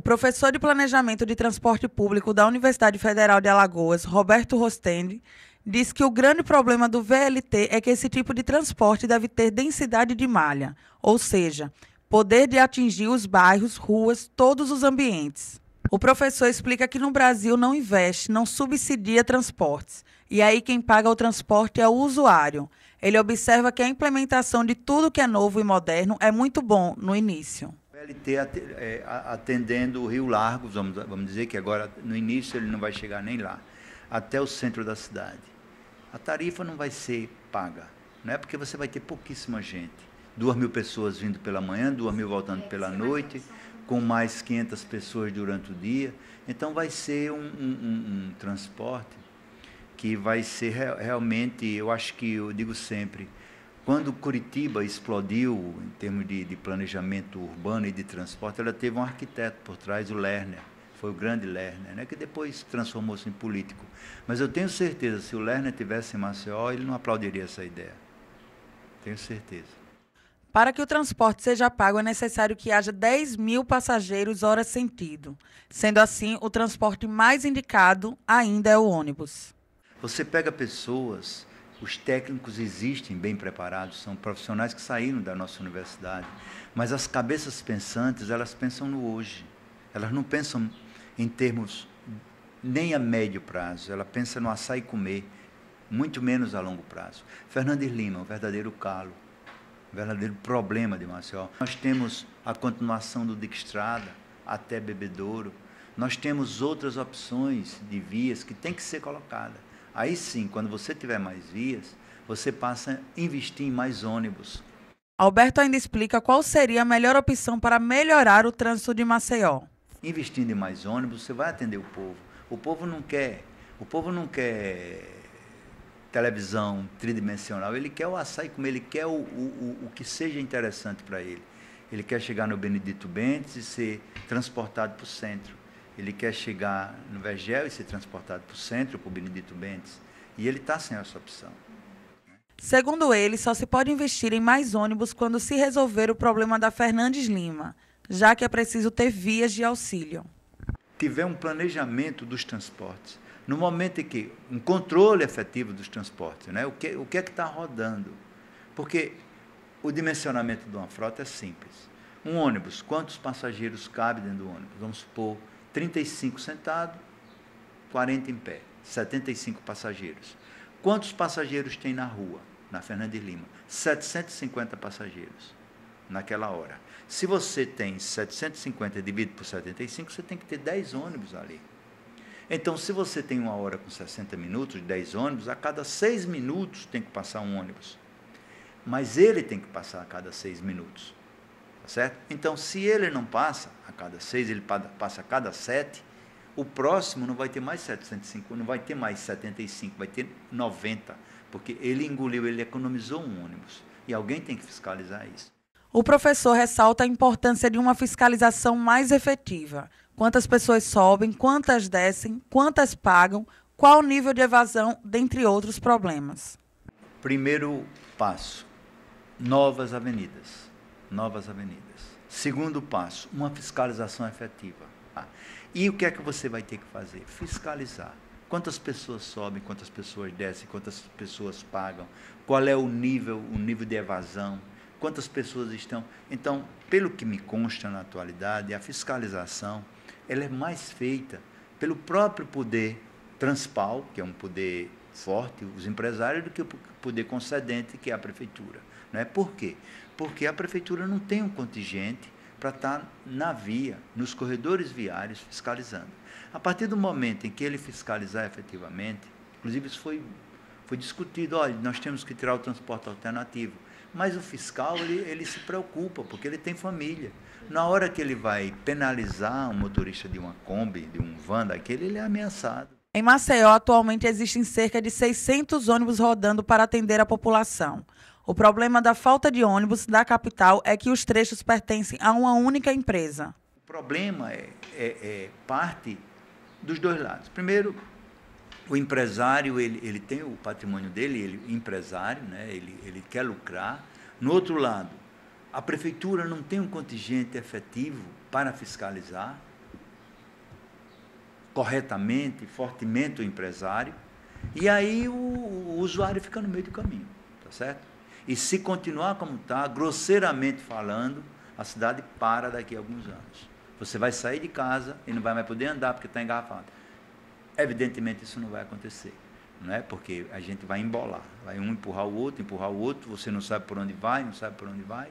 professor de Planejamento de Transporte Público da Universidade Federal de Alagoas, Roberto Rostendi, diz que o grande problema do VLT é que esse tipo de transporte deve ter densidade de malha, ou seja, poder de atingir os bairros, ruas, todos os ambientes. O professor explica que no Brasil não investe, não subsidia transportes, e aí quem paga o transporte é o usuário. Ele observa que a implementação de tudo que é novo e moderno é muito bom no início. O VLT atendendo o Rio Largos, vamos dizer que agora no início ele não vai chegar nem lá, até o centro da cidade. A tarifa não vai ser paga, não é porque você vai ter pouquíssima gente. 2.000 pessoas vindo pela manhã, 2.000 voltando pela noite, com mais 500 pessoas durante o dia. Então vai ser um transporte que vai ser realmente, eu acho que eu digo sempre, quando Curitiba explodiu em termos de planejamento urbano e de transporte, ela teve um arquiteto por trás, o Lerner, foi o grande Lerner, né, que depois transformou-se em político. Mas eu tenho certeza, se o Lerner tivesse em Maceió, ele não aplaudiria essa ideia. Tenho certeza. Para que o transporte seja pago, é necessário que haja 10.000 passageiros hora sentido. Sendo assim, o transporte mais indicado ainda é o ônibus. Você pega pessoas, os técnicos existem bem preparados, são profissionais que saíram da nossa universidade, mas as cabeças pensantes, elas pensam no hoje. Elas não pensam em termos nem a médio prazo, ela pensa no assar e comer, muito menos a longo prazo. Fernandes Lima, um verdadeiro calo, um verdadeiro problema de Maceió. Nós temos a continuação do Dique Estrada até Bebedouro, nós temos outras opções de vias que têm que ser colocadas. Aí sim, quando você tiver mais vias, você passa a investir em mais ônibus. Alberto ainda explica qual seria a melhor opção para melhorar o trânsito de Maceió. Investindo em mais ônibus, você vai atender o povo. O povo não quer televisão tridimensional, ele quer o açaí comer, ele quer o que seja interessante para ele. Ele quer chegar no Benedito Bentes e ser transportado para o centro. Ele quer chegar no Vergel e ser transportado para o centro, para o Benedito Bentes. E ele está sem essa opção. Segundo ele, só se pode investir em mais ônibus quando se resolver o problema da Fernandes Lima, já que é preciso ter vias de auxílio. Tiver um planejamento dos transportes, no momento em que um controle efetivo dos transportes, né? O que é que está rodando? Porque o dimensionamento de uma frota é simples. Um ônibus, quantos passageiros cabem dentro do ônibus? Vamos supor, 35 sentados, 40 em pé, 75 passageiros. Quantos passageiros tem na rua, na Fernandes Lima? 750 passageiros naquela hora. Se você tem 750 dividido por 75, você tem que ter 10 ônibus ali. Então, se você tem uma hora com 60 minutos, 10 ônibus, a cada 6 minutos tem que passar um ônibus. Mas ele tem que passar a cada 6 minutos. Tá certo? Então, se ele não passa a cada 6, ele passa a cada 7, o próximo não vai ter mais 705, não vai ter mais 75, vai ter 90, porque ele engoliu, ele economizou um ônibus. E alguém tem que fiscalizar isso. O professor ressalta a importância de uma fiscalização mais efetiva. Quantas pessoas sobem, quantas descem, quantas pagam, qual o nível de evasão, dentre outros problemas. Primeiro passo, novas avenidas. Novas avenidas. Segundo passo, uma fiscalização efetiva. E o que é que você vai ter que fazer? Fiscalizar. Quantas pessoas sobem, quantas pessoas descem, quantas pessoas pagam, qual é o nível de evasão, quantas pessoas estão. Então, pelo que me consta na atualidade, a fiscalização ela é mais feita pelo próprio poder transpal, que é um poder forte, os empresários, do que o poder concedente, que é a prefeitura. Não é? Por quê? Porque a prefeitura não tem um contingente para estar na via, nos corredores viários, fiscalizando. A partir do momento em que ele fiscalizar efetivamente, inclusive isso foi discutido, olha, nós temos que tirar o transporte alternativo, mas o fiscal, ele se preocupa, porque ele tem família. Na hora que ele vai penalizar um motorista de uma Kombi, de um van daquele, ele é ameaçado. Em Maceió, atualmente existem cerca de 600 ônibus rodando para atender a população. O problema da falta de ônibus da capital é que os trechos pertencem a uma única empresa. O problema é parte dos dois lados. Primeiro, o empresário, ele tem o patrimônio dele, ele empresário, né? Ele quer lucrar. No outro lado, a prefeitura não tem um contingente efetivo para fiscalizar. corretamente, fortemente o empresário, e aí o usuário fica no meio do caminho, tá certo? E se continuar como está, grosseiramente falando, a cidade para daqui a alguns anos. Você vai sair de casa e não vai mais poder andar porque está engarrafado. Evidentemente isso não vai acontecer, não é? Porque a gente vai embolar, vai um empurrar o outro, você não sabe por onde vai, não sabe por onde vai.